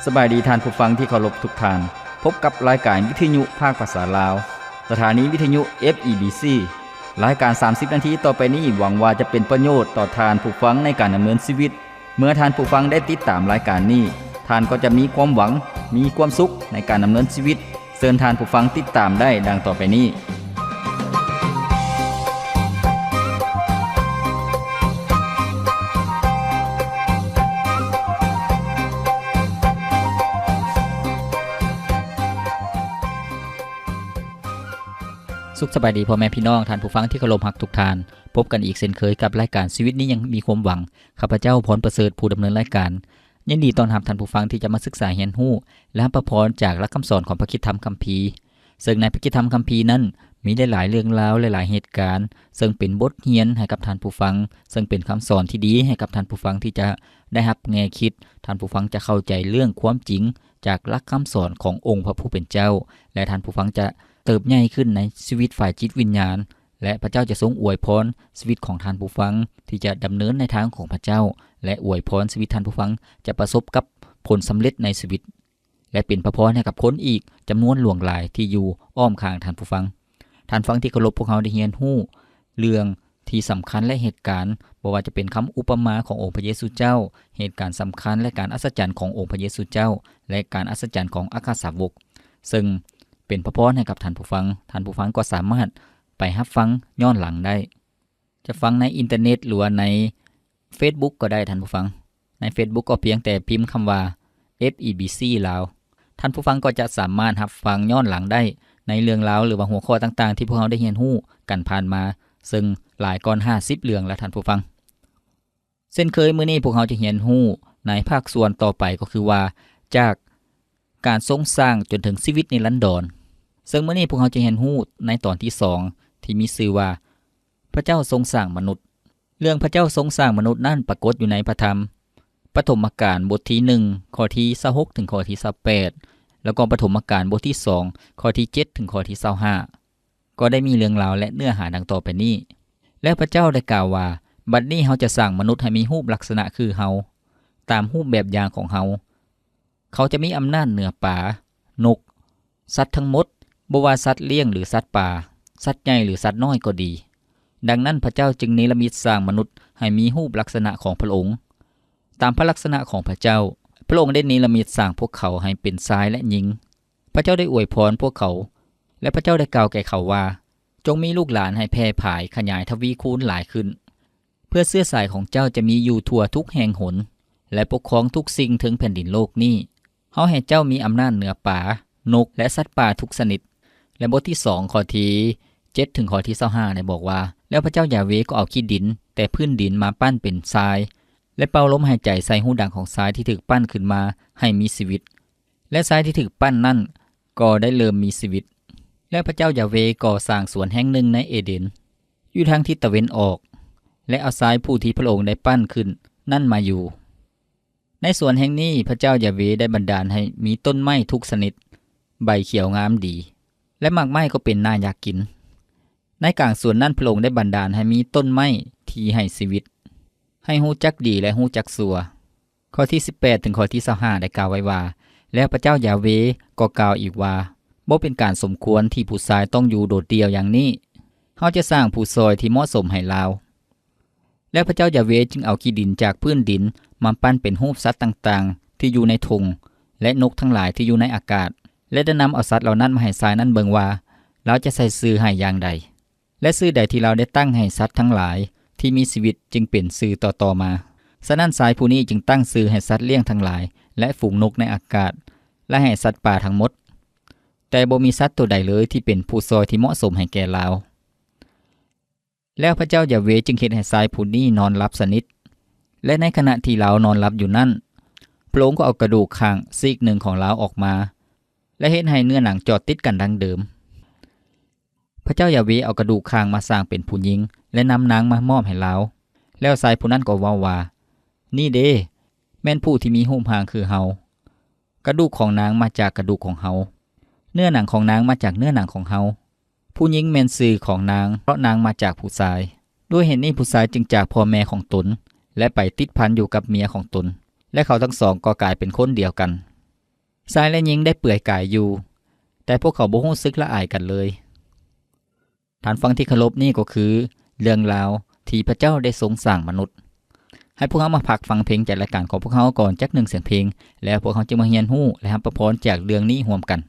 สบายดีท่านผู้ฟังที่เคารพทุกท่านพบกับรายการวิทยุภาคภาษาลาวสถานีวิทยุ FEBC รายการ30นาทีต่อไปนี้หวังว่าจะเป็นประโยชน์ต่อท่านผู้ฟังในการดำเนินชีวิตเมื่อท่านผู้ฟังได้ติดตามรายการนี้ท่านก็จะมีความหวังมีความสุขในการดำเนินชีวิตเชิญท่านผู้ฟังติดตามได้ดังต่อไปนี้สุขสบายดีพ่อแม่พี่น้องท่านผู้ฟังที่เคารพรักทุกท่านพบกันอีกเช่นเคยกับรายการชีวิตนี้ยังมีความหวังข้าพเจ้าพรประเสริฐผู้ดำเนินรายการยินดีต้อนรับท่านผู้ฟังที่จะมาศึกษาเรียนรู้และรับพรจากหลักคำสอนของพระคริสตธรรมคัมภีร์ซึ่งในพระคริสตธรรมคัมภีร์นั้นมีหลายๆเรื่องราวหลายๆเหตุการณ์ซึ่งเป็นบทเรียนให้กับท่านผู้ฟังซึ่งเป็นคำสอนที่ดีให้กับท่านผู้ฟังที่จะได้รับแง่คิดท่านผู้ฟังจะเข้าใจเรื่องความจริงจากหลักคำสอนขององค์พระผู้เป็นเจ้าและท่านผู้ฟังจะเติบใหญ่ขึ้นในชีวิตฝ่ายจิตวิญญาณและพระเจ้าจะทรงอวยพรชีวิตของท่านผู้ฟังที่จะดำเนินในทางของพระเจ้าและอวยพรชีวิตท่านผู้ฟังจะประสบกับผลสำเร็จในชีวิตและเป็นพระพรให้กับคนอีกจำนวนหลวงหลายที่อยู่อ้อมข้างท่านผู้ฟังที่เคารพพวกเราได้เรียนรู้เรื่องที่สำคัญและเหตุการณ์บ่ว่าจะเป็นคำอุปมาขององค์พระเยซูเจ้าเหตุการณ์สำคัญและการอัศจรรย์ขององค์พระเยซูเจ้าและการอัศจรรย์ของอัครสาวกซึ่งเป็นพระพรให้กับท่านผู้ฟังก็สามารถไปรับฟังย้อนหลังได้จะฟังในอินเทอร์เน็ตหรือใน Facebook ก็ได้ท่านผู้ฟังใน Facebook ก็เพียงแต่พิมพ์คำว่า FEBC ลาวท่านผู้ฟังก็จะสามารถรับฟังย้อนหลังได้ในเรื่องราวหรือว่าหัวข้อต่างๆที่พวกเราได้เรียนรู้กันผ่านมาซึ่งหลายก่อน50เรื่องแล้วท่านผู้ฟังเช่นเคยมื้อนี้พวกเราจะเรียนรู้ในภาคส่วนต่อไปก็คือว่าจากการทรงสร้างจนถึงชีวิตนิรันดรซึ่งมื้อนี้พวกเราจะเรียนรู้ในตอนที่2ที่มีชื่อว่าพระเจ้าทรงสร้างมนุษย์เรื่องพระเจ้าทรงสร้างมนุษย์นั้นปรากฏอยู่ในพระธรรมปฐมกาลบทที่1ข้อที่26ถึงข้อที่28แล้วก็ปฐมกาลบทที่2ข้อที่7ถึงข้อที่25ก็ได้มีเรื่องราวและเนื้อหาดังต่อไปนี้และพระเจ้าได้กล่าวว่าบัดนี้เฮาจะสร้างมนุษย์ให้มีรูปลักษณะคือเฮาตามรูปแบบอย่างของเฮาเขาจะมีอำนาจเหนือป่านกสัตว์ทั้งหมดบ่ว่าสัตว์เลี้ยงหรือสัตว์ป่าสัตว์ใหญ่หรือสัตว์น้อยก็ดีดังนั้นพระเจ้าจึงเนรมิตสร้างมนุษย์ให้มีรูปลักษณะของพระองค์ตามพระลักษณะของพระเจ้าพระองค์ได้เนรมิตสร้างพวกเขาให้เป็นชายและหญิงพระเจ้าได้อวยพรพวกเขาและพระเจ้าได้กล่าวแก่เขาว่าจงมีลูกหลานให้แพร่ผายขยายทวีคูณหลายขึ้นเพื่อเสื้อสายของเจ้าจะมีอยู่ทั่วทุกแห่งหนและปกครองทุกสิ่งถึงแผ่นดินโลกนี้เฮาให้เจ้ามีอำนาจเหนือป่านกและสัตว์ป่าทุกชนิดและบทที่2ข้อที่7ถึงข้อที่25ได้บอกว่าแล้วพระเจ้ายาเวก็เอาขี้ดินแต่พื้นดินมาปั้นเป็นทรายและเป่าลมหายใจใส่หูดังของทรายที่ถูกปั้นขึ้นมาให้มีชีวิตและทรายที่ถูกปั้นนั่นก็ได้เริ่มมีชีวิตและพระเจ้ายาเวก่อสร้างสวนแห่งหนึ่งในเอเดนอยู่ทางทิศตะวันออกและเอาทรายผู้ที่พระองค์ได้ปั้นขึ้นนั่นมาอยู่ในสวนแห่งนี้พระเจ้ายาเวได้บันดาลให้มีต้นไม้ทุกชนิดใบเขียวงามดีและหมากไม้ก็เป็นน่าอยากกินในกลางสวนนั้นพระองค์ได้บันดาลให้มีต้นไม้ที่ให้ชีวิตให้ฮู้จักดีและฮู้จักชั่วข้อที่18ถึงข้อที่25ได้กล่าวไว้ว่าแล้วพระเจ้ายาเวก็กล่าวอีกว่าบ่เป็นการสมควรที่ผู้ชายต้องอยู่โดดเดี่ยวอย่างนี้เฮาจะสร้างผู้ซอยที่เหมาะสมให้ลาวแล้วพระเจ้ายาเวจึงเอาขี้ดินจากพื้นดินมาปั้นเป็นรูปสัตว์ต่างๆที่อยู่ในธงและนกทั้งหลายที่อยู่ในอากาศและได้นำเอาสัตว์เหล่านั้นมาให้ทรายนั้นเบิ่งว่าเราจะใส่ชื่อให้อย่างใดและชื่อใดที่เราได้ตั้งให้สัตว์ทั้งหลายที่มีชีวิตจึงเป็นชื่อต่อมาฉะนั้นทรายผู้นี้จึงตั้งชื่อให้สัตว์เลี้ยงทั้งหลายและฝูงนกในอากาศและให้สัตว์ป่าทั้งหมดแต่บ่มีสัตว์ตัวใดเลยที่เป็นผู้ซอยที่เหมาะสมให้แก่เราแล้วพระเจ้ายาเวจึงเฮ็ดให้ทรายผู้นี้นอนหลับสนิทและในขณะที่เรานอนหลับอยู่นั้นพระองค์ก็เอากระดูกข้างซีกหนึ่งของเราออกมาและเฮ็ดให้เนื้อหนังจอดติดกันดังเดิมพระเจ้ายาเวเอากระดูกข้างมาสร้างเป็นผู้หญิงและนำนางมามอบให้เราแล้วชายผู้นั้นก็เว้าว่านี่เด้แม่นผู้ที่มีรูปร่างคือเฮากระดูกของนางมาจากกระดูกของเฮาเนื้อหนังของนางมาจากเนื้อหนังของเฮาผู้หญิงแม่นชื่อของนางเพราะนางมาจากผู้ชายด้วยเหตุนี้ผู้ชายจึงจากพ่อแม่ของตนและไปติดพันอยู่กับเมียของตนและเขาทั้งสองก็กลายเป็นคนเดียวกัน ชายและหญิงได้เปื่อยกายอยู่ แต่พวกเขาบ่รู้สึกละอายกันเลยท่านฟังที่เคารพนี่ก็คือเรื่องราวที่พระเจ้าได้ทรงสร้างมนุษย์ให้พวกเขามาพักฟังเพลงจากรายการของพวกเขาก่อนจัก1เสียงเพลงแล้วพวกเขาจะมาเรียนรู้และรับประพรจากเรื่องนี้ร่วมกัน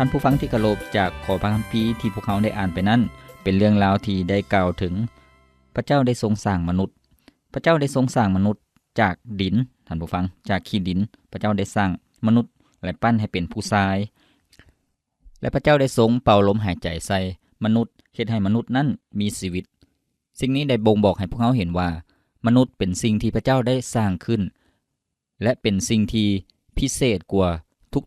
ท่านผู้ฟังที่เคารพจากขอพระคัมภีร์ที่พวกเขาได้อ่านไปนั้นเป็นเรื่องราวที่ได้กล่าวถึงพระเจ้าได้ทรงสร้างมนุษย์พระเจ้าได้ทรงสร้างมนุษย์จากดินท่านผู้ฟังจากขี้ดินพระเจ้าได้สร้างมนุษย์และปั้นให้เป็นผู้ชายและพระเจ้าได้ทรงเป่าลมหายใจใส่มนุษย์เฮ็ดให้มนุษย์นั้นมีชีวิตสิ่งนี้ได้บ่งบอกให้พวกเขาเห็นว่ามนุษย์เป็นสิ่งที่พระเจ้าได้สร้างขึ้นและเป็นสิ่งที่พิเศษกว่า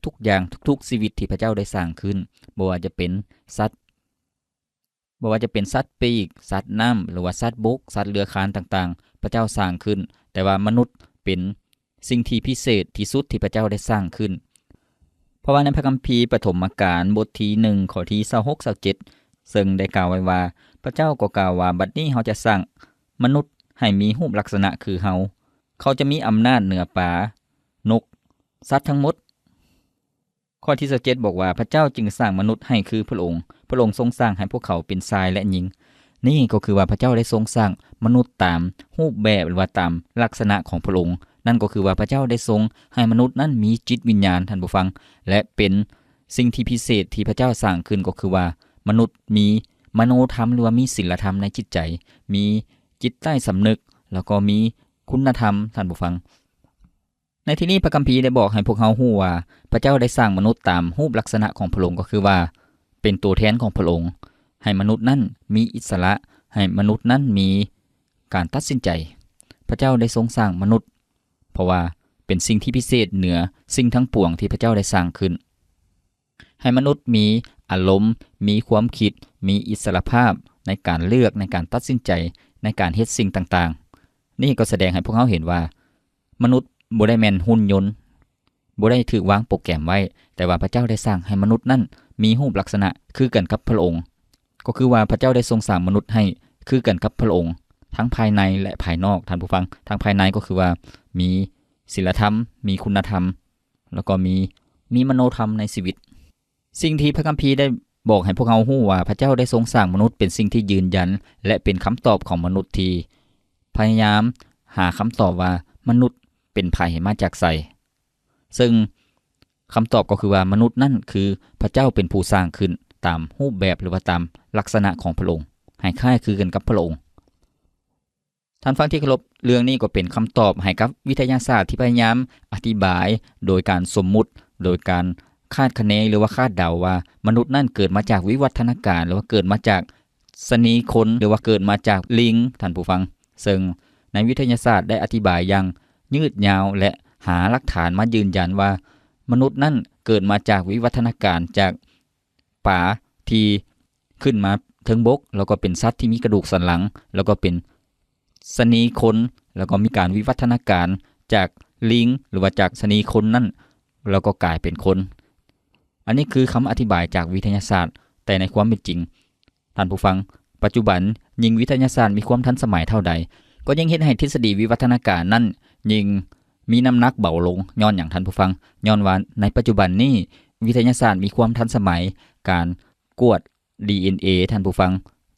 ทุกๆอย่างทุกๆชีวิตที่พระเจ้าได้สร้างขึ้นบ่ว่าจะเป็นสัตว์ปีกสัตว์น้ำหรือว่าสัตว์บกสัตว์เลื้อยคลานต่างๆพระเจ้าสร้างขึ้นแต่ว่ามนุษย์เป็นสิ่งที่พิเศษที่สุดที่พระเจ้าได้สร้างขึ้น เพราะว่าในพระคัมภีร์ปฐมกาลบทที่1ข้อที่26-27ซึ่งได้กล่าวไว้ว่าพระเจ้าก็กล่าวว่าบัดนี้เฮาจะสร้างมนุษย์ให้มีรูปลักษณะคือเฮาเขาจะมีอำนาจเหนือปลานกสัตว์ทั้งหมดข้อที่27บอกว่าพระเจ้าจึงสร้างมนุษย์ให้คือพระองค์ทรงสร้างให้พวกเขาเป็นชายและหญิงนี่ก็คือว่าพระเจ้าได้ทรงสร้างมนุษย์ตามรูปแบบหรือว่าตามลักษณะของพระองค์นั่นก็คือว่าพระเจ้าได้ทรงให้มนุษย์นั้นมีจิตวิญญาณท่านผู้ฟังและเป็นสิ่งที่พิเศษที่พระเจ้าสร้างขึ้นก็คือว่ามนุษย์มีมโนธรรมหรือว่ามีศีลธรรมในจิตใจมีจิตใต้สำนึกแล้วก็มีคุณธรรมท่านผู้ฟังในที่นี้พระคัมภีร์ได้บอกให้พวกเฮาฮู้ว่าพระเจ้าได้สร้างมนุษย์ตามรูปลักษณะของพระองค์ก็คือว่าเป็นตัวแทนของพระองค์ให้มนุษย์นั้นมีอิสระให้มนุษย์นั้นมีการตัดสินใจพระเจ้าได้ทรงสร้างมนุษย์เพราะว่าเป็นสิ่งที่พิเศษเหนือสิ่งทั้งปวงที่พระเจ้าได้สร้างขึ้นให้มนุษย์มีอารมณ์มีความคิดมีอิสรภาพในการเลือกในการตัดสินใจในการเฮ็ดสิ่งต่างๆนี่ก็แสดงให้พวกเขาเห็นว่ามนุษย์บ่ได้แม่นหุ่นยนต์บ่ได้ถูกวางโปรแกรมไว้แต่ว่าพระเจ้าได้สร้างให้มนุษย์นั้นมีรูปลักษณะคือกันกับพระองค์ก็คือว่าพระเจ้าได้ทรงสร้างมนุษย์ให้คือกันกับพระองค์ทั้งภายในและภายนอกท่านผู้ฟังทั้งภายในก็คือว่ามีศีลธรรมมีคุณธรรมแล้วก็มีมโนธรรมในชีวิตสิ่งที่พระคัมภีร์ได้บอกให้พวกเราฮู้ว่าพระเจ้าได้ทรงสร้างมนุษย์เป็นสิ่งที่ยืนยันและเป็นคำตอบของมนุษย์ที่พยายามหาคำตอบว่ามนุษย์เป็นไผมาจากไสซึ่งคำตอบก็คือว่ามนุษย์นั่นคือพระเจ้าเป็นผู้สร้างขึ้นตามรูปแบบหรือว่าตามลักษณะของพระองค์ให้คล้ายคือกันกับพระองค์ท่านฟังที่เคารพเรื่องนี้ก็เป็นคำตอบให้กับวิทยาศาสตร์ที่พยายามอธิบายโดยการสมมุติโดยการคาดคะเนหรือว่าคาดเดาว่ามนุษย์นั่นเกิดมาจากวิวัฒนาการหรือว่าเกิดมาจากสนีคนหรือว่าเกิดมาจากลิงท่านผู้ฟังซึ่งในวิทยาศาสตร์ได้อธิบายอย่างยืดยาวและหาหลักฐานมายืนยันว่ามนุษย์นั่นเกิดมาจากวิวัฒนาการจากป่าที่ขึ้นมาถึงบกแล้วก็เป็นสัตว์ที่มีกระดูกสันหลังแล้วก็เป็นสนีคนแล้วก็มีการวิวัฒนาการจากลิงหรือว่าจากสนีคนนั่นแล้วก็กลายเป็นคนอันนี้คือคำอธิบายจากวิทยาศาสตร์แต่ในความเป็นจริงท่านผู้ฟังปัจจุบันยิ่งวิทยาศาสตร์มีความทันสมัยเท่าใดก็ยิ่งเฮ็ดให้ทฤษฎีวิวัฒนาการนั้นยิ่งมีน้ำหนักเบาลงย้อนอย่างท่านผู้ฟังย้อนว่าในปัจจุบันนี้วิทยาศาสตร์มีความทันสมัยการกวด DNA ท่านผู้ฟัง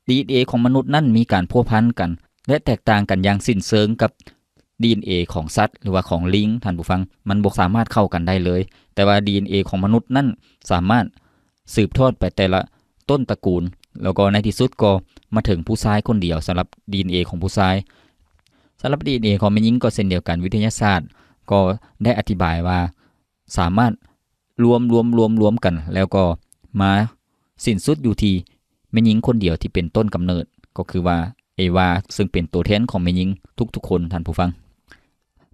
DNA ของมนุษย์นั้นมีการพัวพันกันและแตกต่างกันอย่างสิ้นเชิงกับ DNA ของสัตว์หรือว่าของลิงท่านผู้ฟังมันบ่สามารถเข้ากันได้เลยแต่ว่า DNA ของมนุษย์นั้นสามารถสืบทอดไปแต่ละต้นตระกูลแล้วก็ในที่สุดก็มาถึงผู้ชายคนเดียวสำหรับ DNA ของผู้ชายสำหรับ DNA ของแม่หญิงก็เช่นเดียวกันวิทยาศาสตร์ก็ได้อธิบายว่าสามารถรวมกันแล้วก็มาสิ้นสุดอยู่ที่แม่หญิงคนเดียวที่เป็นต้นกำเนิดก็คือว่าเอวาซึ่งเป็นตัวแทนของแม่หญิงทุกๆคนท่านผู้ฟัง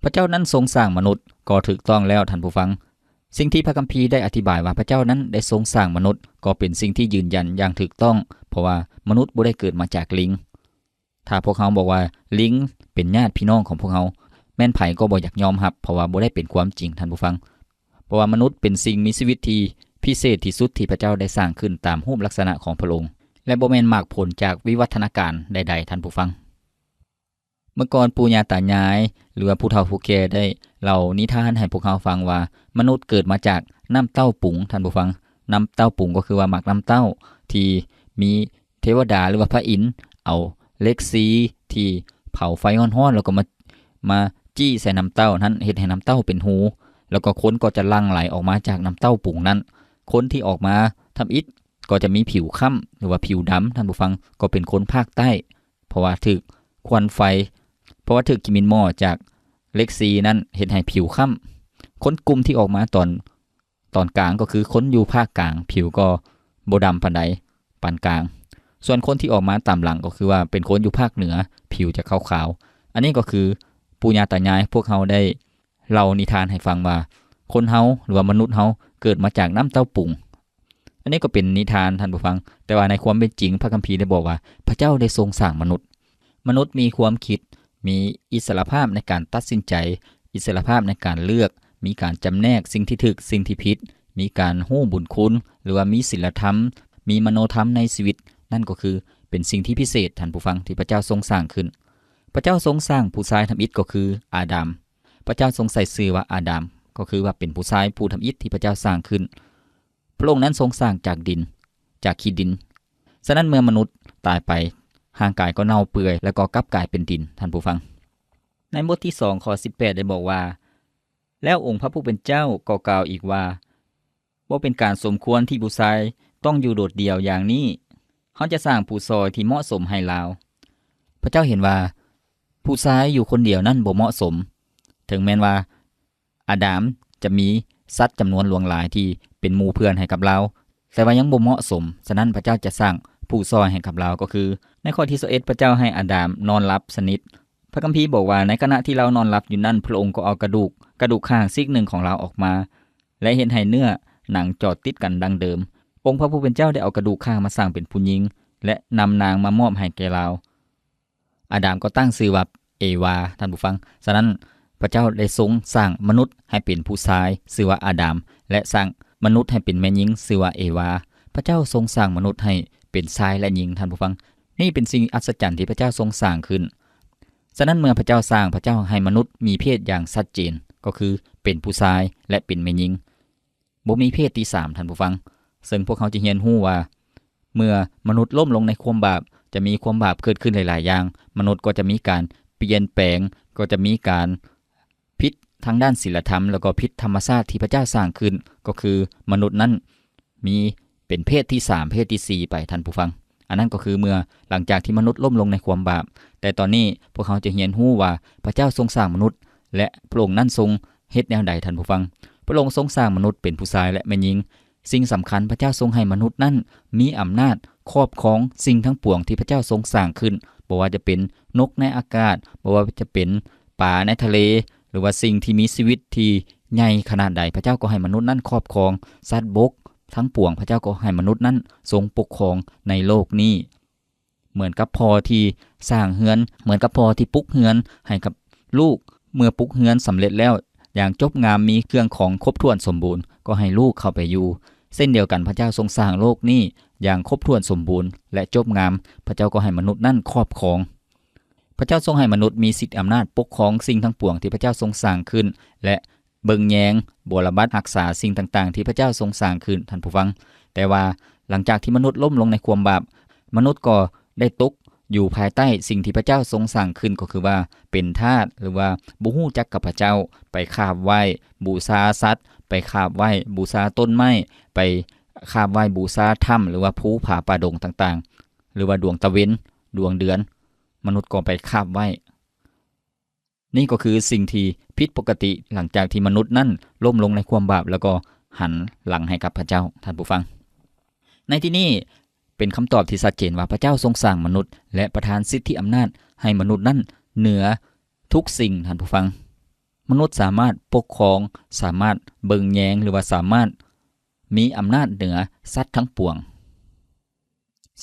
พระเจ้านั้นทรงสร้างมนุษย์ก็ถูกต้องแล้วท่านผู้ฟังสิ่งที่พระคัมภีร์ได้อธิบายว่าพระเจ้านั้นได้ทรงสร้างมนุษย์ก็เป็นสิ่งที่ยืนยันอย่างถูกต้องเพราะว่ามนุษย์บ่ได้เกิดมาจากลิงถ้าพวกเขาบอกว่าลิงเป็นญาติพี่น้องของพวกเขาแม่นไผก็บ่อยากยอมรับเพราะว่าบ่ได้เป็นความจริงท่านผู้ฟังเพราะว่ามนุษย์เป็นสิ่งมีชีวิตที่พิเศษที่สุดที่พระเจ้าได้สร้างขึ้นตามรูปลักษณะของพระองค์และบ่แม่นมากผลจากวิวัฒนาการใดๆท่านผู้ฟังเมื่อก่อนปู่ย่าตายายหรือว่าผู้เฒ่าผู้แก่ได้เล่านิทานให้พวกเราฟังว่ามนุษย์เกิดมาจากน้ำเต้าปุ๋งท่านผู้ฟังน้ำเต้าปุ๋งก็คือว่าหมักน้ำเต้าที่มีเทวดาหรือว่าพระอินทร์เอาเหล็กสีที่เผาไฟร้อนๆแล้วก็มาจี้ใส่น้ำเต้านั้นเฮ็ดให้น้ำเต้าเป็นหูแล้วก็คนก็จะลั่งไหลออกมาจากน้ำเต้าปุ๋งนั้นคนที่ออกมาทำอิฐก็จะมีผิวค้ำหรือว่าผิวดำท่านผู้ฟังก็เป็นคนภาคใต้เพราะว่าถูกควันไฟเพราะว่าถูกกิมินหม้อจากเหล็กซีนั้นเฮ็ดให้ผิวค้ำคนกลุ่มที่ออกมาตอนกลางก็คือคนอยู่ภาคกลางผิวก็บ่ดำปานใดปานกลางส่วนคนที่ออกมาตามหลังก็คือว่าเป็นคนอยู่ภาคเหนือผิวจะขาวๆอันนี้ก็คือปู่ย่าตายายพวกเฮาได้เล่านิทานให้ฟังว่าคนเฮาหรือว่ามนุษย์เฮาเกิดมาจากน้ำเต้าปุ๋งอันนี้ก็เป็นนิทานท่านผู้ฟังแต่ว่าในความเป็นจริงพระคัมภีร์ได้บอกว่าพระเจ้าได้ทรงสร้างมนุษย์มีความคิดมีอิสรภาพในการตัดสินใจอิสรภาพในการเลือกมีการจำแนกสิ่งที่ถูกสิ่งที่ผิด มีการฮู้บุญคุณหรือว่ามีศีลธรรมมีมโนธรรมในชีวิตนั่นก็คือเป็นสิ่งที่พิเศษท่านผู้ฟังที่พระเจ้าทรงสร้างขึ้นพระเจ้าทรงสร้างผู้ชายทำอิฐก็คืออาดัมพระเจ้าทรงใส่ชื่อว่าอาดัมก็คือว่าเป็นผู้ชายผู้ทำอิฐที่พระเจ้าสร้างขึ้นพระองค์นั้นทรงสร้างจากดินจากขี้ดินฉะนั้นเมื่อมนุษย์ตายไปร่างกายก็เน่าเปื่อยแล้วก็กลับกลายเป็นดินท่านผู้ฟังในบทที่2ข้อ18ได้บอกว่าแล้วองค์พระผู้เป็นเจ้าก็กล่าวอีกว่าบ่เป็นการสมควรที่ผู้ชายต้องอยู่โดดเดี่ยวอย่างนี้เขาจะสร้างผู้ซอยที่เหมาะสมให้ลาวพระเจ้าเห็นว่าผู้ชายอยู่คนเดียวนั่นบ่เหมาะสมถึงแม้นว่าอาดัมจะมีสัตว์จำนวนหลวงหลายที่เป็นหมู่เพื่อนให้กับเราแต่ว่ายังบ่เหมาะสมฉะนั้นพระเจ้าจะสร้างผู้ซอยให้กับเราก็คือในข้อที่21พระเจ้าให้อาดัมนอนหลับสนิทพระคัมภีร์บอกว่าในขณะที่เรานอนหลับอยู่นั่นพระองค์ก็เอากระดูกข้างซีกหนึ่งของเราออกมาและเห็นให้เนื้อหนังจอดติดกันดังเดิมองค์พระผู้เป็นเจ้าได้เอากระดูกข้างมาสร้างเป็นผู้หญิงและนำนางมามอบให้แก่เราอาดัมก็ตั้งชื่อว่าเอวาท่านผู้ฟังฉะนั้นพระเจ้าได้ทรงสร้างมนุษย์ให้เป็นผู้ชายชื่อว่าอาดัมและสร้างมนุษย์ให้เป็นแม่หญิงชื่อว่าเอวาพระเจ้าทรงสร้างมนุษย์ให้เป็นชายและหญิงท่านผู้ฟังนี่เป็นสิ่งอัศจรรย์ที่พระเจ้าทรงสร้างขึ้นฉะนั้นเมื่อพระเจ้าสร้างพระเจ้าให้มนุษย์มีเพศอย่างชัดเจนก็คือเป็นผู้ชายและเป็นแม่หญิงบ่มีเพศที่3ท่านผู้ฟังซึ่งพวกเขาจะเรียนรู้ว่าเมื่อมนุษย์ล้มลงในความบาปจะมีความบาปเกิดขึ้นหลายๆอย่างมนุษย์ก็จะมีการเปลี่ยนแปลงก็จะมีการผิดทางด้านศีลธรรมแล้วก็ผิดธรรมชาติที่พระเจ้าสร้างขึ้นก็คือมนุษย์นั้นมีเป็นเพศที่3เพศที่4ไปท่านผู้ฟังอันนั้นก็คือเมื่อหลังจากที่มนุษย์ล้มลงในความบาปแต่ตอนนี้พวกเขาจะเรียนรู้ว่าพระเจ้าทรงสร้างมนุษย์และพระองค์นั้นทรงเฮ็ดแนวใดท่านผู้ฟังพระองค์ทรงสร้างมนุษย์เป็นผู้ชายและแม่หญิงสิ่งสำคัญพระเจ้าทรงให้มนุษย์นั้นมีอำนาจครอบครองสิ่งทั้งปวงที่พระเจ้าทรงสร้างขึ้นบ่ว่าจะเป็นนกในอากาศบ่ว่าจะเป็นปลาในทะเลหรือว่าสิ่งที่มีชีวิตที่ใหญ่ขนาดใดพระเจ้าก็ให้มนุษย์นั้นครอบครองสัตว์บกทั้งปวงพระเจ้าก็ให้มนุษย์นั้นทรงปกครองในโลกนี้เหมือนกับพ่อที่สร้างเฮือนเหมือนกับพ่อที่ปลุกเฮือนให้กับลูกเมื่อปลุกเฮือนสำเร็จแล้วอย่างจบงามมีเครื่องของครบถ้วนสมบูรณ์ก็ให้ลูกเข้าไปอยู่เส้นเดียวกันพระเจ้าทรงสร้างโลกนี้อย่างครบถ้วนสมบูรณ์และจบงามพระเจ้าก็ให้มนุษย์นั้นครอบครองพระเจ้าทรงให้มนุษย์มีสิทธิอำนาจปกครองสิ่งทั้งปวงที่พระเจ้าทรงสร้างขึ้นและเบิ่งแยงบรบัดรักษาสิ่งต่างๆที่พระเจ้าทรงสร้างขึ้นท่านผู้ฟังแต่ว่าหลังจากที่มนุษย์ล้มลงในความบาปมนุษย์ก็ได้ตกอยู่ภายใต้สิ่งที่พระเจ้าทรงสร้างขึ้นก็คือว่าเป็นทาสหรือว่าบ่ฮู้จักกับพระเจ้าไปคาบไหว้บูชาสัตว์ไปคาบไหว้บูชาต้นไม้ไปคาบไหว้บูชาถ้ำหรือว่าภูผาป่าดงต่างๆหรือว่าดวงตะเวนดวงเดือนมนุษย์ก็ไปคาบไหว้นี่ก็คือสิ่งที่ผิดปกติหลังจากที่มนุษย์นั้นล้มลงในความบาปแล้วก็หันหลังให้กับพระเจ้าท่านผู้ฟังในที่นี้เป็นคำตอบที่ชัดเจนว่าพระเจ้าทรงสร้างมนุษย์และประทานสิทธิอำนาจให้มนุษย์นั้นเหนือทุกสิ่งท่านผู้ฟังมนุษย์สามารถปกครองสามารถเบิ่งแยงหรือว่าสามารถมีอำนาจเหนือสัตว์ทั้งปวง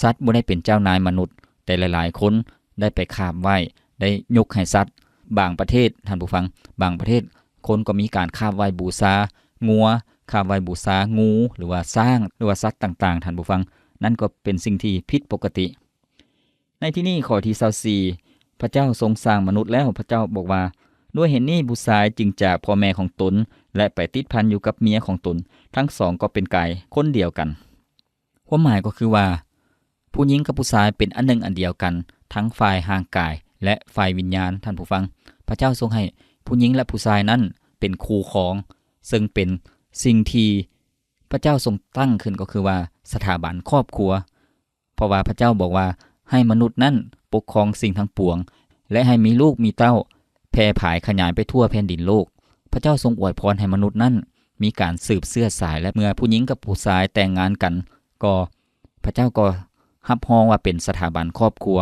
สัตว์บ่ได้เป็นเจ้านายมนุษย์แต่หลายๆคนได้ไปคาบไหว้ได้ยกให้สัตว์บางประเทศท่านผู้ฟังบางประเทศคนก็มีการคาบไหว้บูชางัวคาบไหว้บูชางูหรือว่าสร้างหรือว่าสัตว์ต่างๆท่านผู้ฟังนั่นก็เป็นสิ่งที่ผิดปกติในที่นี้ข้อที่24พระเจ้าทรงสร้างมนุษย์แล้วพระเจ้าบอกว่าด้วยเหตุนี้ผู้ชายจึงจากพ่อแม่ของตนและไปติดพันอยู่กับเมียของตนทั้งสองก็เป็นกายคนเดียวกันความหมายก็คือว่าผู้หญิงกับผู้ชายเป็นอันหนึ่งอันเดียวกันทั้งฝ่ายร่างกายและฝ่ายวิญญาณท่านผู้ฟังพระเจ้าทรงให้ผู้หญิงและผู้ชายนั้นเป็นคู่ครองซึ่งเป็นสิ่งที่พระเจ้าทรงตั้งขึ้นก็คือว่าสถาบันครอบครัวเพราะว่าพระเจ้าบอกว่าให้มนุษย์นั้นปกครองสิ่งทั้งปวงและให้มีลูกมีเต้าแผ่ผายขยายไปทั่วแผ่นดินโลกพระเจ้าทรงอวยพรให้มนุษย์นั้นมีการสืบเชื้อสายและเมื่อผู้หญิงกับผู้ชายแต่งงานกันก็พระเจ้าก็รับรองว่าเป็นสถาบันครอบครัว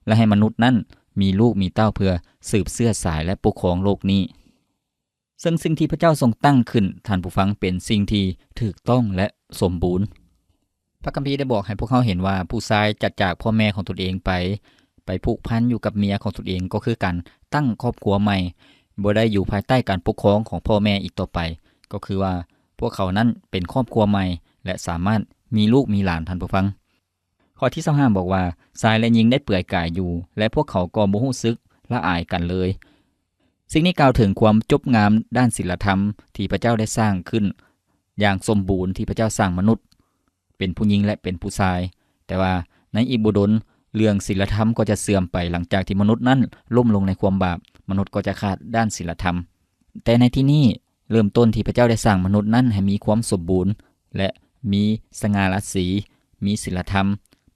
และให้มนุษย์นั้นมีลูกมีเต้าเพื่อสืบเชื้อสายและปกครองโลกนี้ซึ่งสิ่งที่พระเจ้าทรงตั้งขึ้นท่านผู้ฟังเป็นสิ่งที่ถูกต้องและสมบูรณ์พระคัมภีร์ได้บอกให้พวกเขาเห็นว่าผู้ชายจัดจากพ่อแม่ของตนเองไปผูกพันอยู่กับเมียของตนเองก็คือการตั้งครอบครัวใหม่บ่ได้อยู่ภายใต้การปกครองของพ่อแม่อีกต่อไปก็คือว่า พวกเขานั้นเป็นครอบครัวใหม่และสามารถมีลูกมีหลานท่านผู้ฟังข้อที่25บอกว่าชายและหญิงได้เปื่อยกายอยู่และพวกเขาก็บ่รู้สึกละอายกันเลยสิ่งนี้กล่าวถึงความจบงามด้านศีลธรรมที่พระเจ้าได้สร้างขึ้นอย่างสมบูรณ์ที่พระเจ้าสร้างมนุษย์เป็นผู้หญิงและเป็นผู้ชายแต่ว่าในอีกบ่ดลเรื่องศีลธรรมก็จะเสื่อมไปหลังจากที่มนุษย์นั้นล่มลงในความบาปมนุษย์ก็จะขาดด้านศีลธรรมแต่ในที่นี้เริ่มต้นที่พระเจ้าได้สร้างมนุษย์นั้นให้มีความสมบูรณ์และมีสง่าราศีมีศีลธรรม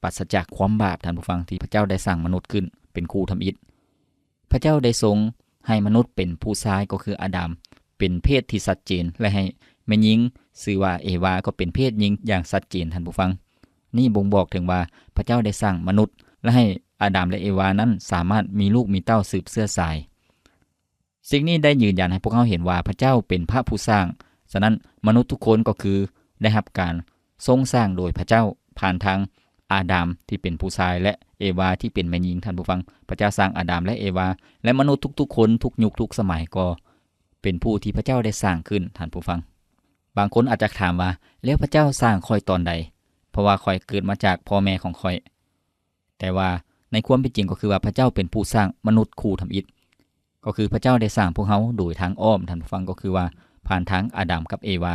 ปราศจากความบาปท่านผู้ฟังที่พระเจ้าได้สร้างมนุษย์ขึ้นเป็นครูทำอิฐพระเจ้าได้ทรงให้มนุษย์เป็นผู้ชายก็คืออาดัมเป็นเพศที่ชัดเจนและให้แม่หญิงชื่อว่าเอวาก็เป็นเพศหญิงอย่างชัดเจนท่านผู้ฟังนี่บ่งบอกถึงว่าพระเจ้าได้สร้างมนุษย์และให้อาดัมและเอวานั้นสามารถมีลูกมีเต้าสืบเชื้อสายสิ่งนี้ได้ยืนยันให้พวกเขาเห็นว่าพระเจ้าเป็นพระผู้สร้างฉะนั้นมนุษย์ทุกคนก็คือได้รับการทรงสร้างโดยพระเจ้าผ่านทางอาดัมที่เป็นผู้ชายและเอวาที่เป็นแม่หญิงท่านผู้ฟังพระเจ้าสร้างอาดัมและเอวาและมนุษย์ทุกๆคนทุกยุคทุกสมัยก็เป็นผู้ที่พระเจ้าได้สร้างขึ้นท่านผู้ฟังบางคนอาจจะถามว่าแล้วพระเจ้าสร้างคอยตอนใดเพราะว่าคอยเกิดมาจากพ่อแม่ของคอยแต่ว่าในความเป็นจริงก็คือว่าพระเจ้าเป็นผู้สร้างมนุษย์คู่ทำอิฐก็คือพระเจ้าได้สร้างพวกเขาโดยทางอ้อมท่านผู้ฟังก็คือว่าผ่านทางอาดัมกับเอวา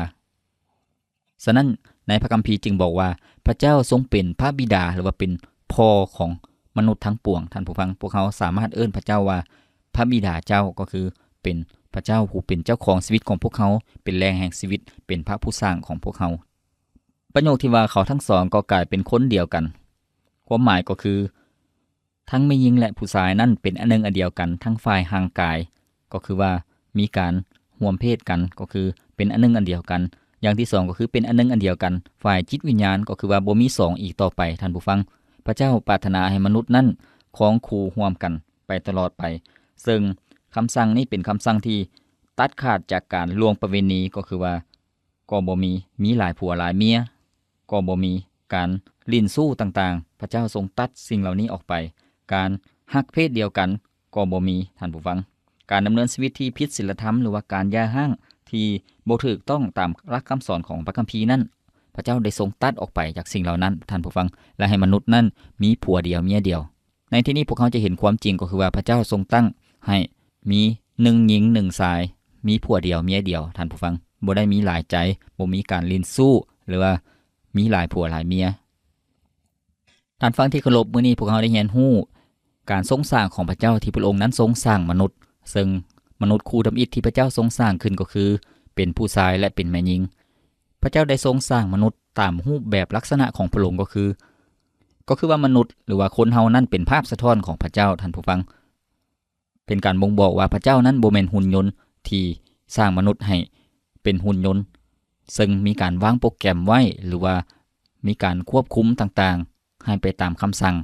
ฉะนั้นในพระคัมภีร์จึงบอกว่าพระเจ้าทรงเป็นพระบิดาหรือว่าเป็นพ่อของมนุษย์ทั้งปวงท่านผู้ฟังพวกเขาสามารถเอิ้นพระเจ้าว่าพระบิดาเจ้าก็คือเป็นพระเจ้าผู้เป็นเจ้าของชีวิตของพวกเขาเป็นแรงแห่งชีวิตเป็นพระผู้สร้างของพวกเขาประโยคที่ว่าเขาทั้งสองก็กลายเป็นคนเดียวกันความหมายก็คือทั้งแม่หญิงและผู้ชายนั่นเป็นอันหนึ่งอันเดียวกันทั้งฝ่ายห่างกายก็คือว่ามีการร่วมเพศกันก็คือเป็นอันหนึ่งอันเดียวกันอย่างที่สองก็คือเป็นอันหนึ่งอันเดียวกันฝ่ายจิตวิญญาณก็คือว่าบ่มีสองอีกต่อไปท่านผู้ฟังพระเจ้าปรารถนาให้มนุษย์นั้นครองคู่ร่วมกันไปตลอดไปซึ่งคำสั่งนี้เป็นคำสั่งที่ตัดขาดจากการล่วงประเวณีก็คือว่าก็บ่มีหลายผัวหลายเมียก็บ่มีการลิ้นสู้ต่างๆพระเจ้าทรงตัดสิ่งเหล่านี้ออกไปการฮักเพศเดียวกันก็บ่มีท่านผู้ฟังการดำเนินชีวิตที่ผิดศีลธรรมหรือว่าการย่าห้างที่บ่ถูกต้องตามหลักคำสอนของพระคัมภีร์นั้นพระเจ้าได้ทรงตัดออกไปจากสิ่งเหล่านั้นท่านผู้ฟังและให้มนุษย์นั้นมีผัวเดียวเมียเดียวในที่นี้พวกเขาจะเห็นความจริงก็คือว่าพระเจ้าทรงตั้งให้มี1หญิง1ชายมีผัวเดียวเมียเดียวท่านผู้ฟังบ่ได้มีหลายใจบ่มีการลิ้นสู้หรือว่ามีหลายผัวหลายเมียท่านฟังที่เคารพมื้อนี้พวกเขาได้เรียนรู้การทรงสร้างของพระเจ้าที่พระองค์นั้นทรงสร้างมนุษย์ซึ่งมนุษย์คู่ทำอิฐที่พระเจ้าทรงสร้างขึ้นก็คือเป็นผู้ชายและเป็นแม่หญิงพระเจ้าได้ทรงสร้างมนุษย์ตามรูปแบบลักษณะของพระองค์ก็คือว่ามนุษย์หรือว่าคนเฮานั้นเป็นภาพสะท้อนของพระเจ้าท่านผู้ฟังเป็นการบ่งบอกว่าพระเจ้านั้นบ่แม่นหุ่นยนต์ที่สร้างมนุษย์ให้เป็นหุ่นยนต์ซึ่งมีการวางโปรแกรมไว้หรือว่ามีการควบคุมต่างๆให้ไปตามคำสั่ง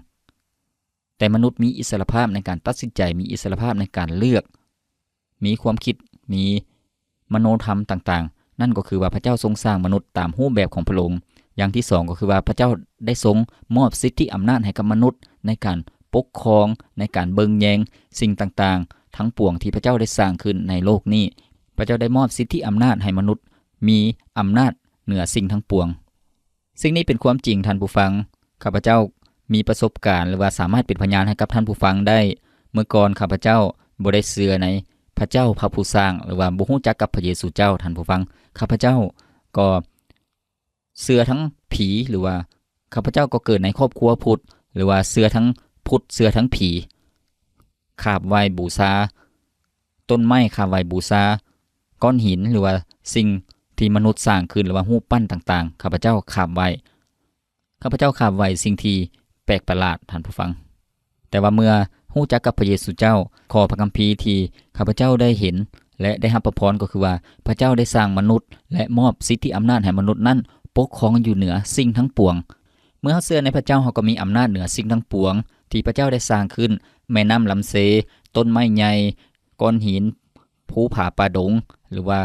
แต่มนุษย์มีอิสรภาพในการตัดสินใจมีอิสรภาพในการเลือกมีความคิดมีมโนธรรมต่างๆนั่นก็คือว่าพระเจ้าทรงสร้างมนุษย์ตามรูปแบบของพระองค์อย่างที่สองก็คือว่าพระเจ้าได้ทรงมอบสิทธิอำนาจให้กับมนุษย์ในการปกครองในการเบิ่งแยงสิ่งต่างๆทั้งปวงที่พระเจ้าได้สร้างขึ้นในโลกนี้พระเจ้าได้มอบสิทธิอำนาจให้มนุษย์มีอำนาจเหนือสิ่งทั้งปวงสิ่งนี้เป็นความจริงท่านผู้ฟังข้าพเจ้ามีประสบการณ์หรือว่าสามารถเป็นพยานให้กับท่านผู้ฟังได้เมื่อก่อนข้าพเจ้าบ่ได้เชื่อในพระเจ้าพระผู้สร้างหรือว่าบ่ฮู้จักกับพระเยซูเจ้าท่านผู้ฟังข้าพเจ้าก็เชื่อทั้งผีหรือว่าข้าพเจ้าก็เกิดในครอบครัวพุทธหรือว่าเชื่อทั้งพุทธเชื่อทั้งผีคาบไหว้บูชาต้นไม้คาบไหว้บูชาก้อนหินหรือว่าสิ่งที่มนุษย์สร้างขึ้นหรือว่ารูปปั้นต่างๆข้าพเจ้าคาบไหว้สิ่งที่แปลกประหลาดท่านผู้ฟังแต่ว่าเมื่อฮู้จักกับพระเยซูเจ้าขอพระคัมภีร์ที่ข้าพเจ้าได้เห็นและได้รับพระพรก็คือว่าพระเจ้าได้สร้างมนุษย์และมอบสิทธิอำนาจให้มนุษย์นั้นปกครองอยู่เหนือสิ่งทั้งปวงเมื่อเฮาเชื่อในพระเจ้าเฮาก็มีอำนาจเหนือสิ่งทั้งปวงที่พระเจ้าได้สร้างขึ้นแม่น้ำลำเซต้นไม้ใหญ่ก้อนหินภูผาป่าดงหรือว่า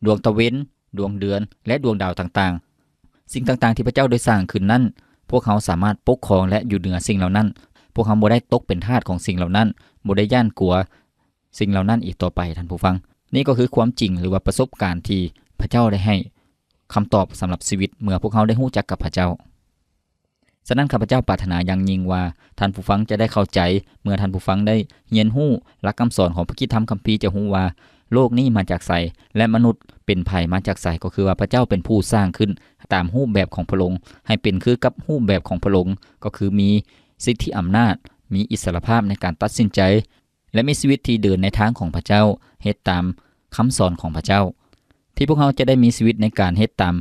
ดวงตะเวนดวงเดือนและดวงดาวต่างๆสิ่งต่างๆที่พระเจ้าได้สร้างขึ้นนั้นพวกเขาสามารถปกครองและอยู่เหนือสิ่งเหล่านั้นพวกเขาบ่ได้ตกเป็นทาสของสิ่งเหล่านั้นบ่ได้ย่านกลัวสิ่งเหล่านั้นอีกต่อไปท่านผู้ฟังนี่ก็คือความจริงหรือว่าประสบการณ์ที่พระเจ้าได้ให้ คำตอบสำหรับชีวิตเมื่อพวกเขาได้รู้จักกับพระเจ้าฉะนั้นข้าพเจ้าปรารถนาอย่างยิ่งว่าท่านผู้ฟังจะได้เข้าใจเมื่อท่านผู้ฟังได้เรียนรู้หลักคำสอนของพระคิดธรรมคัมภีร์จะรู้ว่าโลกนี้มาจากไสและมนุษย์เป็นไผมาจากไสก็คือว่าพระเจ้าเป็นผู้สร้างขึ้นตามรูปแบบของพระองค์ให้เป็นคือกับรูปแบบของพระองค์ก็คือมีสิทธิอำนาจมีอิสรภาพในการตัดสินใจและมีชีวิตที่เดินในทางของพระเจ้าเฮ็ดตามคำสอนของพระเจ้าที่พวกเขาจะได้มีชีวิตในการเฮ็ดตาม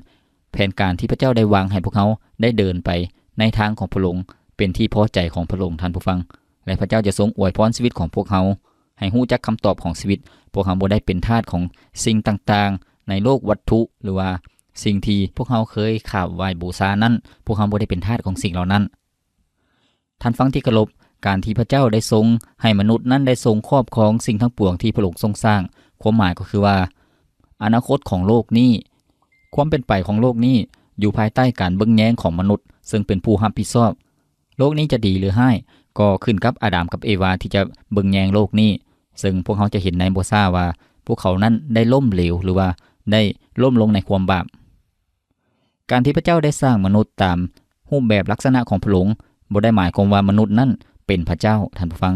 แผนการที่พระเจ้าได้วางให้พวกเขาได้เดินไปในทางของพระองค์เป็นที่พอใจของพระองค์ท่านผู้ฟังและพระเจ้าจะทรงอวยพรชีวิตของพวกเขาให้รู้จักคำตอบของชีวิตพวกเขาบ่ได้เป็นทาสของสิ่งต่างๆในโลกวัตถุหรือว่าสิ่งที่พวกเขาเคยกราบไหว้บูชานั้นพวกเขาบ่ได้เป็นทาสของสิ่งเหล่านั้นท่านฟังที่เคารพการที่พระเจ้าได้ทรงให้มนุษย์นั้นได้ทรงครอบครองสิ่งทั้งปวงที่พระองค์ทรงสร้างความหมายก็คือว่าอนาคตของโลกนี้ความเป็นไปของโลกนี้อยู่ภายใต้การเบิ่งแย้งของมนุษย์ซึ่งเป็นผู้รับผิดชอบโลกนี้จะดีหรือร้ายก็ขึ้นกับอาดัมกับเอวาที่จะเบิ่งแย้งโลกนี้ซึ่งพวกเขาจะเห็นในโมซาว่าพวกเขานั้นได้ล้มเหลวหรือว่าได้ล้มลงในความบาปการที่พระเจ้าได้สร้างมนุษย์ตามรูปแบบลักษณะของพระองค์บ่ได้หมายความว่ามนุษย์นั้นเป็นพระเจ้าท่านผู้ฟัง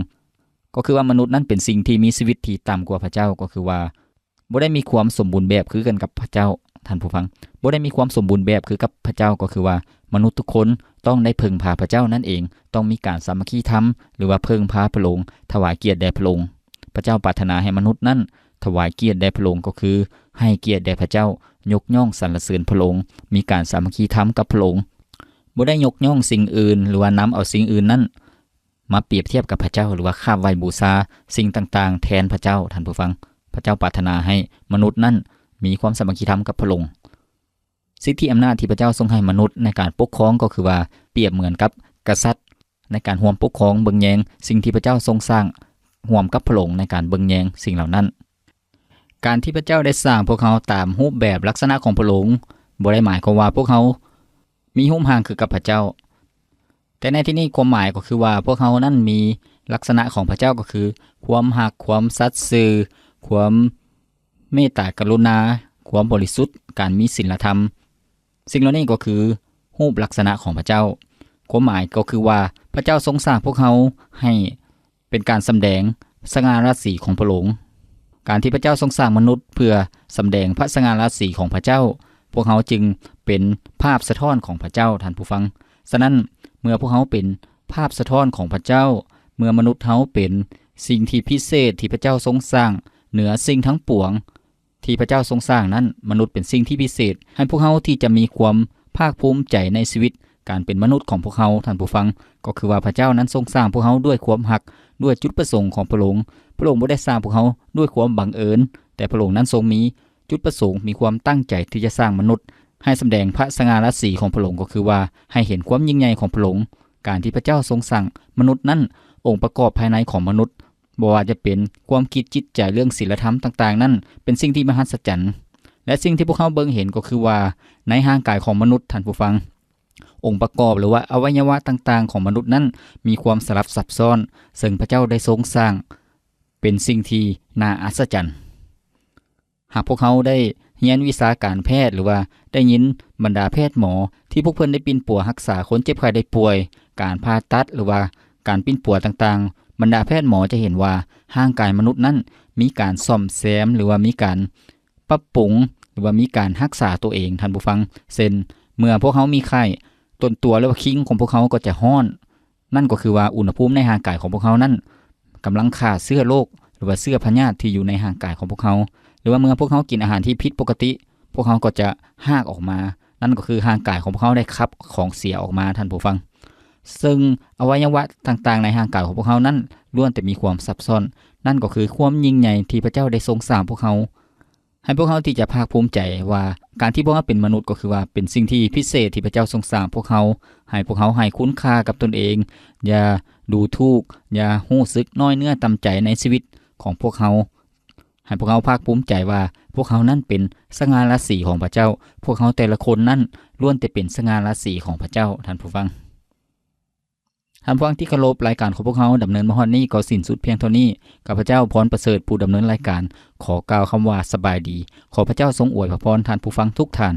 ก็คือว่ามนุษย์นั้นเป็นสิ่งที่มีชีวิตที่ต่ำกว่าพระเจ้าก็คือว่าบ่ได้มีความสมบูรณ์แบบคือกันกับพระเจ้าท่านผู้ฟังบ่ได้มีความสมบูรณ์แบบคือกับพระเจ้าก็คือว่ามนุษย์ทุกคนต้องได้พึ่งพาพระเจ้านั่นเองต้องมีการสามัคคีธรรมหรือว่าพึ่งพาพระองค์ถวายเกียรติแด่พระองค์พระเจ้าปรารถนาให้มนุษย์นั้นถวายเกียรติแด่พระองค์ก็คือให้เกียรติแด่พระเจ้ายกย่องสรรเสริญพระองค์มีการสามัคคีธรรมกับพระองค์บ่ได้ยกย่องสิ่งอื่นหรือว่านำเอาสิ่งอื่นนั้นมาเปรียบเทียบกับพระเจ้าหรือว่าคาบไหว้บูชาสิ่งต่างๆแทนพระเจ้าท่านผู้ฟังพระเจ้าปรารถนาให้มนุษย์นั้นมีความสามัคคีธรรมกับพระองค์สิทธิอำนาจที่พระเจ้าทรงให้มนุษย์ในการปกครองก็คือว่าเปรียบเหมือนกับกษัตริย์ในการร่วมปกครองเบิ่งแยงสิ่งที่พระเจ้าทรงสร้างร่วมกับพระองค์ในการเบิ่งแยงสิ่งเหล่านั้นการที่พระเจ้าได้สร้างพวกเขาตามรูปแบบลักษณะของพระองค์บ่ได้หมายความว่าพวกเขามีรูปร่างคือกับพระเจ้าแต่ในที่นี้ความหมายก็คือว่าพวกเขานั้นมีลักษณะของพระเจ้าก็คือความรักความสัตย์ซื่อความเมตตากรุณาความบริสุทธิ์การมีศีลธรรมสิ่งเหล่านี้ก็คือรูปลักษณะของพระเจ้าความหมายก็คือว่าพระเจ้าทรงสร้างพวกเขาให้เป็นการสำแดงสง่าราศีของพระองค์การที่พระเจ้าทรงสร้างมนุษย์เพื่อสำแดงพระสง่าราศีของพระเจ้าพวกเขาจึงเป็นภาพสะท้อนของพระเจ้าท่านผู้ฟังฉะนั้นเมื่อพวกเขาเป็นภาพสะท้อนของพระเจ้าเมื่อมนุษย์เขาเป็นสิ่งที่พิเศษที่พระเจ้าทรงสร้างเหนือสิ่งทั้งปวงที่พระเจ้าทรงสร้างนั้นมนุษย์เป็นสิ่งที่พิเศษให้พวกเขาที่จะมีความภาคภูมิใจในชีวิตการเป็นมนุษย์ของพวกเขาท่านผู้ฟังก็คือว่าพระเจ้านั้นทรงสร้างพวกเขาด้วยความรักด้วยจุดประสงค์ของพระองค์พระองค์บ่ได้สร้างพวกเขาด้วยความบังเอิญแต่พระองค์นั้นทรงมีจุดประสงค์มีความตั้งใจที่จะสร้างมนุษย์ให้แสดงพระสง่าราศีของพระองค์ก็คือว่าให้เห็นความยิ่งใหญ่ของพระองค์การที่พระเจ้าทรงสร้างมนุษย์นั้นองค์ประกอบภายในของมนุษย์บ่ว่าจะเป็นความคิดจิตใจเรื่องศีลธรรมต่างๆนั้นเป็นสิ่งที่มหัศจรรย์และสิ่งที่พวกเขาเบิ่งเห็นก็คือว่าในร่างกายของมนุษย์ท่านผู้ฟังองค์ประกอบหรือว่าอวัยวะต่างๆของมนุษย์นั้นมีความสลับซับซ้อนซึ่งพระเจ้าได้ทรงสร้างเป็นสิ่งที่น่าอัศจรรย์หากพวกเขาได้เรียนวิชาการแพทย์หรือว่าได้ยินบรรดาแพทย์หมอที่พวกเพิ่นได้ปิ่นปัวรักษาคนเจ็บไข้ได้ป่วยการผ่าตัดหรือว่าการปิ่นปัวต่างๆบรรดาแพทย์หมอจะเห็นว่าร่างกายมนุษย์นั้นมีการซ่อมแซมหรือว่ามีการปรับปรุงหรือว่ามีการรักษาตัวเองท่านผู้ฟังเช่นเมื่อพวกเขามีไข้ต้นตัวหรือว่าคิงของพวกเขาก็จะร้อนนั่นก็คือว่าอุณหภูมิในร่างกายของพวกเขานั้นกำลังฆ่าเชื้อโรคหรือว่าเชื้อพยาธิที่อยู่ในร่างกายของพวกเขาหรือว่าเมื่อพวกเขากินอาหารที่ผิดปกติพวกเขาก็จะหากออกมานั่นก็คือร่างกายของพวกเขาได้ขับของเสียออกมาท่านผู้ฟังซึ่งอวัยวะต่างๆในร่างกายของพวกเขานั้นล้วนแต่มีความซับซ้อนนั่นก็คือความยิ่งใหญ่ที่พระเจ้าได้ทรงสร้างพวกเขาให้พวกเขาที่จะภาคภูมิใจว่าการที่พวกเขาเป็นมนุษย์ก็คือว่าเป็นสิ่งที่พิเศษที่พระเจ้าทรงสร้างพวกเขาให้พวกเขาให้คุณค่ากับตนเองอย่าดูถูกอย่ารู้สึกน้อยเนื้อต่ำใจในชีวิตของพวกเขาให้พวกเขาภาคภูมิใจว่าพวกเขานั้นเป็นสง่าราศีของพระเจ้าพวกเขาแต่ละคนนั้นล้วนแต่เป็นสง่าราศีของพระเจ้าท่านผู้ฟังท่านผู้ฟังที่เคารพรายการของพวกเขาดำเนินมาฮอดนี้ก็สิ้นสุดเพียงเท่านี้ข้าพเจ้าพรประเสริฐผู้ดำเนินรายการขอกล่าวคำว่าสบายดีขอพระเจ้าทรงอวยพรท่านผู้ฟังทุกท่าน